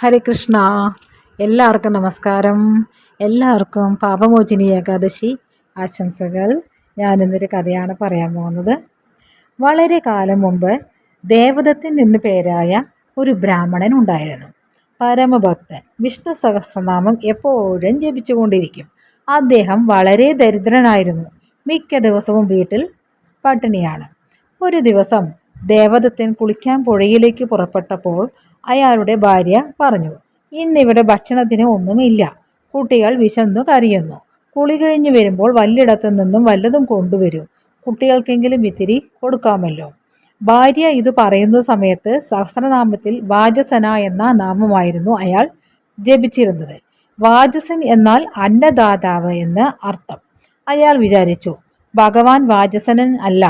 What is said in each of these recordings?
ഹരേ കൃഷ്ണ. എല്ലാവർക്കും നമസ്കാരം. എല്ലാവർക്കും പാപമോചിനി ഏകാദശി ആശംസകൾ. ഞാനിന്നൊരു കഥയാണ് പറയാൻ പോകുന്നത്. വളരെ കാലം മുമ്പ് ദേവദത്തൻ എന്നു പേരായ ഒരു ബ്രാഹ്മണൻ ഉണ്ടായിരുന്നു. പരമഭക്തൻ. വിഷ്ണു സഹസ്രനാമം എപ്പോഴും ജപിച്ചുകൊണ്ടിരിക്കും. അദ്ദേഹം വളരെ ദരിദ്രനായിരുന്നു. മിക്ക ദിവസവും വീട്ടിൽ പട്ടിണിയാണ്. ഒരു ദിവസം ദേവദത്തൻ കുളിക്കാൻ പുഴയിലേക്ക് പുറപ്പെട്ടപ്പോൾ അയാളുടെ ഭാര്യ പറഞ്ഞു, ഇന്നിവിടെ ഭക്ഷണത്തിന് ഒന്നുമില്ല. കുട്ടികൾ വിശന്നു കരയുന്നു. കുളി കഴിഞ്ഞ് വരുമ്പോൾ വല്ലിടത്തു നിന്നും വല്ലതും കൊണ്ടുവരൂ. കുട്ടികൾക്കെങ്കിലും ഇത്തിരി കൊടുക്കാമല്ലോ. ഭാര്യ ഇത് പറയുന്ന സമയത്ത് സഹസ്രനാമത്തിൽ വാജസന എന്ന നാമമായിരുന്നു അയാൾ ജപിച്ചിരുന്നത്. വാജസൻ എന്നാൽ അന്നദാതാവ് എന്ന് അർത്ഥം. അയാൾ വിചാരിച്ചു, ഭഗവാൻ വാജസനൻ അല്ല,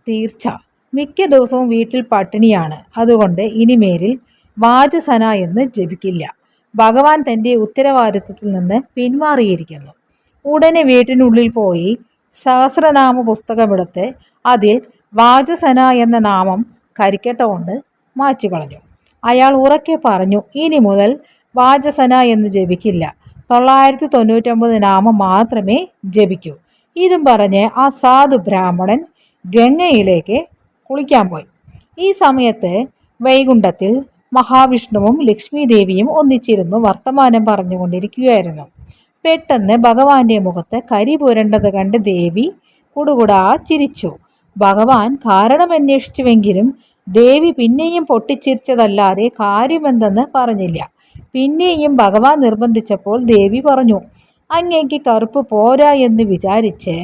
തീർച്ച. മിക്ക ദിവസവും വീട്ടിൽ പട്ടിണിയാണ്. അതുകൊണ്ട് ഇനിമേലിൽ വാജസന എന്ന് ജപിക്കില്ല. ഭഗവാൻ തൻ്റെ ഉത്തരവാദിത്വത്തിൽ നിന്ന് പിന്മാറിയിരിക്കുന്നു. ഉടനെ വീട്ടിനുള്ളിൽ പോയി സഹസ്രനാമ പുസ്തകമെടുത്ത് അതിൽ വാജസന എന്ന നാമം കരിക്കട്ട കൊണ്ട് മാറ്റിക്കളഞ്ഞു. അയാൾ ഉറക്കെ പറഞ്ഞു, ഇനി മുതൽ വാജസന എന്ന് ജപിക്കില്ല. 999 നാമം മാത്രമേ ജപിക്കൂ. ഇതും പറഞ്ഞ് ആ സാധു ബ്രാഹ്മണൻ ഗംഗയിലേക്ക് കുളിക്കാൻ പോയി. ഈ സമയത്ത് വൈകുണ്ഠത്തിൽ മഹാവിഷ്ണുവും ലക്ഷ്മി ദേവിയും ഒന്നിച്ചിരുന്നു വർത്തമാനം പറഞ്ഞുകൊണ്ടിരിക്കുകയായിരുന്നു. പെട്ടെന്ന് ഭഗവാന്റെ മുഖത്ത് കരി പുരണ്ടത് കണ്ട് ദേവി കുടുകുടാ ചിരിച്ചു. ഭഗവാൻ കാരണമന്വേഷിച്ചുവെങ്കിലും ദേവി പിന്നെയും പൊട്ടിച്ചിരിച്ചതല്ലാതെ കാര്യമെന്തെന്ന് പറഞ്ഞില്ല. പിന്നെയും ഭഗവാൻ നിർബന്ധിച്ചപ്പോൾ ദേവി പറഞ്ഞു, അങ്ങേക്ക് കറുപ്പ് പോരാ എന്ന് വിചാരിച്ച്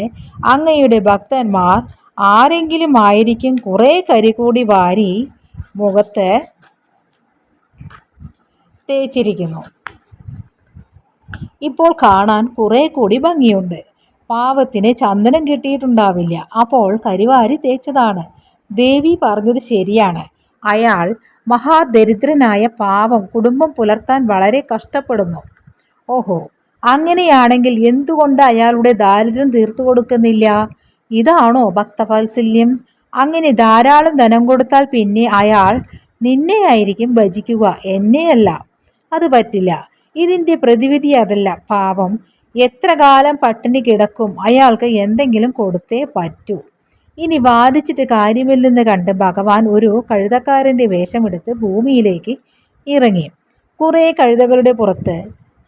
അങ്ങയുടെ ഭക്തന്മാർ ആരെങ്കിലും ആയിരിക്കും കുറേ കരി കൂടി വാരി മുഖത്ത് തേച്ചിരിക്കുന്നു. ഇപ്പോൾ കാണാൻ കുറെ കൂടി ഭംഗിയുണ്ട്. പാവത്തിന് ചന്ദനം കിട്ടിയിട്ടുണ്ടാവില്ല, അപ്പോൾ കരിവാരി തേച്ചതാണ്. ദേവി പറഞ്ഞത് ശരിയാണ്. അയാൾ മഹാദരിദ്രനായ പാവം, കുടുംബം പുലർത്താൻ വളരെ കഷ്ടപ്പെടുന്നു. ഓഹോ, അങ്ങനെയാണെങ്കിൽ എന്തുകൊണ്ട് അയാളുടെ ദാരിദ്ര്യം തീർത്തു കൊടുക്കുന്നില്ല? ഇതാണോ ഭക്തവാത്സല്യം? അങ്ങനെ ധാരാളം ധനം കൊടുത്താൽ പിന്നെ അയാൾ നിന്നെയായിരിക്കും ഭജിക്കുക, എന്നെയല്ല. അത് പറ്റില്ല. ഇതിൻ്റെ പ്രതിവിധി അതല്ല. പാവം എത്ര കാലം പട്ടിണി കിടക്കും? അയാൾക്ക് എന്തെങ്കിലും കൊടുത്തേ പറ്റൂ. ഇനി വാദിച്ചിട്ട് കാര്യമില്ലെന്ന് കണ്ട് ഭഗവാൻ ഒരു കഴുതക്കാരൻ്റെ വേഷമെടുത്ത് ഭൂമിയിലേക്ക് ഇറങ്ങി. കുറേ കഴുതകളുടെ പുറത്ത്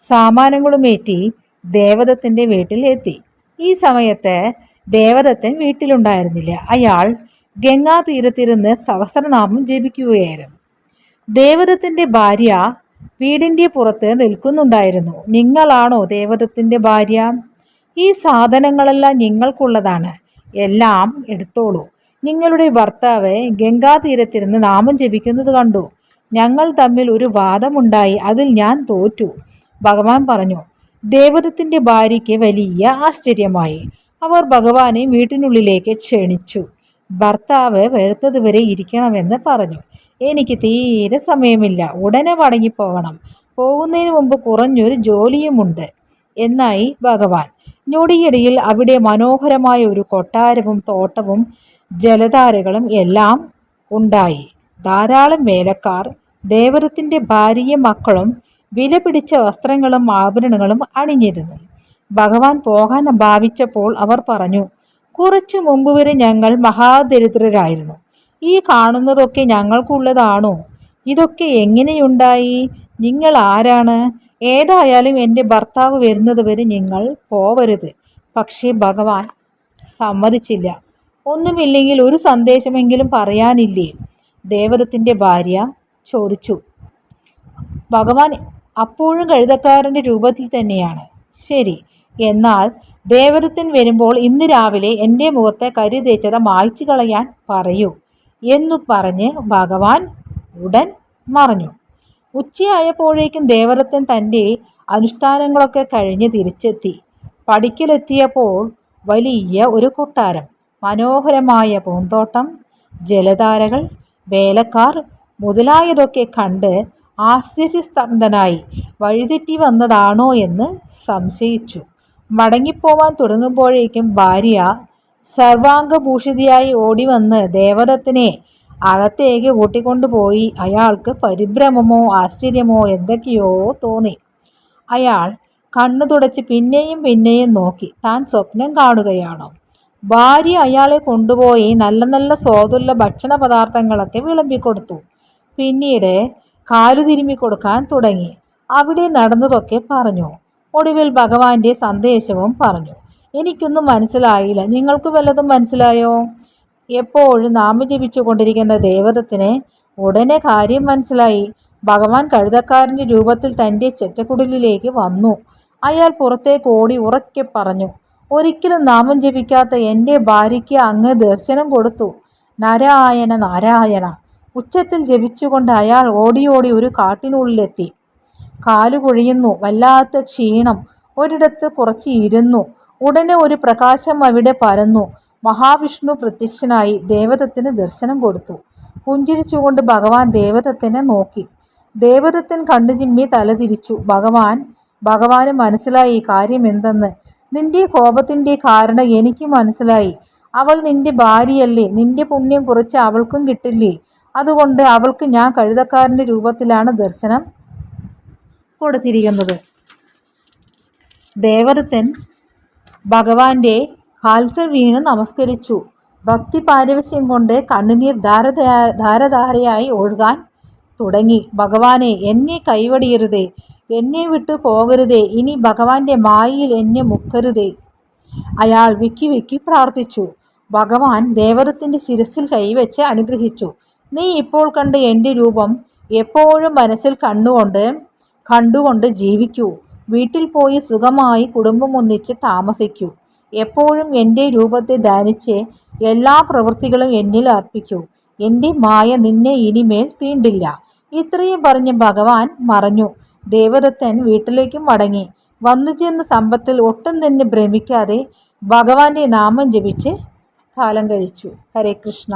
സാമാനങ്ങളുമേറ്റി ദേവദത്തൻ്റെ വീട്ടിൽ എത്തി. ഈ സമയത്ത് ദേവദത്തൻ വീട്ടിലുണ്ടായിരുന്നില്ല. അയാൾ ഗംഗാതീരത്തിരുന്ന് സഹസ്രനാമം ജപിക്കുകയായിരുന്നു. ദേവദത്തൻ്റെ ഭാര്യ വീടിൻ്റെ പുറത്ത് നിൽക്കുന്നുണ്ടായിരുന്നു. നിങ്ങളാണോ ദേവദത്തൻ്റെ ഭാര്യ? ഈ സാധനങ്ങളെല്ലാം നിങ്ങൾക്കുള്ളതാണ്, എല്ലാം എടുത്തോളൂ. നിങ്ങളുടെ ഭർത്താവ് ഗംഗാതീരത്തിരുന്ന് നാമം ജപിക്കുന്നത് കണ്ടു. ഞങ്ങൾ തമ്മിൽ ഒരു വാദമുണ്ടായി, അതിൽ ഞാൻ തോറ്റു. ഭഗവാൻ പറഞ്ഞു. ദേവദത്തൻ്റെ ഭാര്യയ്ക്ക് വലിയ ആശ്ചര്യമായി. അവർ ഭഗവാനെ വീട്ടിനുള്ളിലേക്ക് ക്ഷണിച്ചു. ഭർത്താവ് വരുന്നതുവരെ ഇരിക്കണമെന്ന് പറഞ്ഞു. എനിക്ക് തീരെ സമയമില്ല, ഉടനെ മടങ്ങിപ്പോകണം. പോകുന്നതിന് മുമ്പ് കുറഞ്ഞൊരു ജോലിയുമുണ്ട് എന്നായി ഭഗവാൻ. ഞൊടിയിടയിൽ അവിടെ മനോഹരമായ ഒരു കൊട്ടാരവും തോട്ടവും ജലധാരകളും എല്ലാം ഉണ്ടായി. ധാരാളം വേലക്കാർ ദേവദത്തൻ്റെ ഭാര്യയും മക്കളും വില പിടിച്ച വസ്ത്രങ്ങളും ആഭരണങ്ങളും അണിഞ്ഞിരുന്നു. ഭഗവാൻ പോകാൻ ഭാവിച്ചപ്പോൾ അവർ പറഞ്ഞു, കുറച്ചു മുമ്പ് വരെ ഞങ്ങൾ മഹാദരിദ്രരായിരുന്നു. ഈ കാണുന്നതൊക്കെ ഞങ്ങൾക്കുള്ളതാണോ? ഇതൊക്കെ എങ്ങനെയുണ്ടായി? നിങ്ങൾ ആരാണ്? ഏതായാലും എൻ്റെ ഭർത്താവ് വരുന്നത് വരെ നിങ്ങൾ പോവരുത്. പക്ഷേ ഭഗവാൻ സമ്മതിച്ചില്ല. ഒന്നുമില്ലെങ്കിൽ ഒരു സന്ദേശമെങ്കിലും പറയാനില്ലേ? ദേവദത്തൻ്റെ ഭാര്യ ചോദിച്ചു. ഭഗവാൻ അപ്പോഴും കഴുതക്കാരൻ്റെ രൂപത്തിൽ തന്നെയാണ്. ശരി, എന്നാൽ ദേവദത്തൻ വരുമ്പോൾ ഇന്ന് രാവിലെ എൻ്റെ മുഖത്തെ കരി തേച്ചത് മായ്ച്ചു കളയാൻ പറയൂ എന്നു പറഞ്ഞ് ഭഗവാൻ ഉടൻ മറഞ്ഞു. ഉച്ചയായപ്പോഴേക്കും ദേവദത്തൻ തൻ്റെ അനുഷ്ഠാനങ്ങളൊക്കെ കഴിഞ്ഞ് തിരിച്ചെത്തി. പടിക്കലെത്തിയപ്പോൾ വലിയ ഒരു കൊട്ടാരം, മനോഹരമായ പൂന്തോട്ടം, ജലധാരകൾ, വേലക്കാർ മുതലായതൊക്കെ കണ്ട് ആശ്ചര്യസ്തബ്ധനായി. വഴിതെറ്റി വന്നതാണോ എന്ന് സംശയിച്ചു. മടങ്ങിപ്പോവാൻ തുടങ്ങുമ്പോഴേക്കും ഭാര്യ സർവാംഗഭൂഷിതയായി ഓടി വന്ന് ദേവദത്തനെ അകത്തേക്ക് കൂട്ടിക്കൊണ്ടുപോയി. അയാൾക്ക് പരിഭ്രമമോ ആശ്ചര്യമോ എന്തൊക്കെയോ തോന്നി. അയാൾ കണ്ണു തുടച്ച് പിന്നെയും പിന്നെയും നോക്കി. താൻ സ്വപ്നം കാണുകയാണോ? ഭാര്യ അയാളെ കൊണ്ടുപോയി നല്ല നല്ല സ്വാദുള്ള ഭക്ഷണ പദാർത്ഥങ്ങളൊക്കെ വിളമ്പിക്കൊടുത്തു. പിന്നീട് കാലു തിരുമ്മി കൊടുക്കാൻ തുടങ്ങി. അവിടെ നടന്നതൊക്കെ പറഞ്ഞു. ഒടുവിൽ ഭഗവാന്റെ സന്ദേശവും പറഞ്ഞു. എനിക്കൊന്നും മനസ്സിലായില്ല, നിങ്ങൾക്ക് വല്ലതും മനസ്സിലായോ? എപ്പോഴും നാമം ജപിച്ചു കൊണ്ടിരിക്കുന്ന ദേവദത്തിന് ഉടനെ കാര്യം മനസ്സിലായി. ഭഗവാൻ കഴുതക്കാരൻ്റെ രൂപത്തിൽ തൻ്റെ ചെറ്റക്കുടലിലേക്ക് വന്നു. അയാൾ പുറത്തേക്ക് ഓടി ഉറക്കെ പറഞ്ഞു, ഒരിക്കലും നാമം ജപിക്കാത്ത എൻ്റെ ഭാര്യയ്ക്ക് അങ്ങ് ദർശനം കൊടുത്തു. നാരായണ നാരായണ. ഉച്ചത്തിൽ ജപിച്ചുകൊണ്ട് അയാൾ ഓടി ഒരു കാട്ടിനുള്ളിലെത്തി. കാലു കുഴിയുന്നു, വല്ലാത്ത ക്ഷീണം. ഒരിടത്ത് കുറച്ച് ഇരുന്നു. ഉടനെ ഒരു പ്രകാശം അവിടെ പരന്നു. മഹാവിഷ്ണു പ്രത്യക്ഷനായി ദേവദത്തിന് ദർശനം കൊടുത്തു. പുഞ്ചിരിച്ചുകൊണ്ട് ഭഗവാൻ ദേവദത്തിനെ നോക്കി. ദേവദത്തൻ കണ്ണു ചിമ്മി തലതിരിച്ചു. ഭഗവാന് മനസ്സിലായി കാര്യം എന്തെന്ന്. നിന്റെ കോപത്തിൻ്റെ കാരണം എനിക്ക് മനസ്സിലായി. അവൾ നിന്റെ ഭാര്യയല്ലേ? നിന്റെ പുണ്യം കുറച്ച് അവൾക്കും കിട്ടില്ലേ? അതുകൊണ്ട് അവൾക്ക് ഞാൻ കഴുതക്കാരൻ്റെ രൂപത്തിലാണ് ദർശനം കൊടുത്തിരിക്കുന്നത്. ദേവദത്തൻ ഭഗവാന്റെ കാൽക്കൽ വീണ് നമസ്കരിച്ചു. ഭക്തി പാരവശ്യം കൊണ്ട് കണ്ണുനീർ ധാരധാരയായി ഒഴുകാൻ തുടങ്ങി. ഭഗവാനെ, എന്നെ കൈവടിയരുതേ, എന്നെ വിട്ടു പോകരുതേ, ഇനി ഭഗവാന്റെ മായയിൽ എന്നെ മുക്കരുതേ. അയാൾ വിക്കി പ്രാർത്ഥിച്ചു. ഭഗവാൻ ദേവദത്തിൻ്റെ ശിരസിൽ കൈവച്ച് അനുഗ്രഹിച്ചു. നീ ഇപ്പോൾ കണ്ട് എൻ്റെ രൂപം എപ്പോഴും മനസ്സിൽ കണ്ടുകൊണ്ട് ജീവിക്കൂ. വീട്ടിൽ പോയി സുഖമായി കുടുംബം ഒന്നിച്ച് താമസിക്കൂ. എപ്പോഴും എൻ്റെ രൂപത്തെ ധ്യാനിച്ച് എല്ലാ പ്രവൃത്തികളും എന്നിൽ അർപ്പിക്കൂ. എൻ്റെ മായ നിന്നെ ഇനിമേൽ തീണ്ടില്ല. ഇത്രയും പറഞ്ഞ് ഭഗവാൻ മറഞ്ഞു. ദേവദത്തൻ വീട്ടിലേക്കും മടങ്ങി. വന്നുചേർന്ന സമ്പത്തിൽ ഒട്ടും തന്നെ ഭ്രമിക്കാതെ ഭഗവാന്റെ നാമം ജപിച്ച് കാലം കഴിച്ചു. ഹരേ കൃഷ്ണ.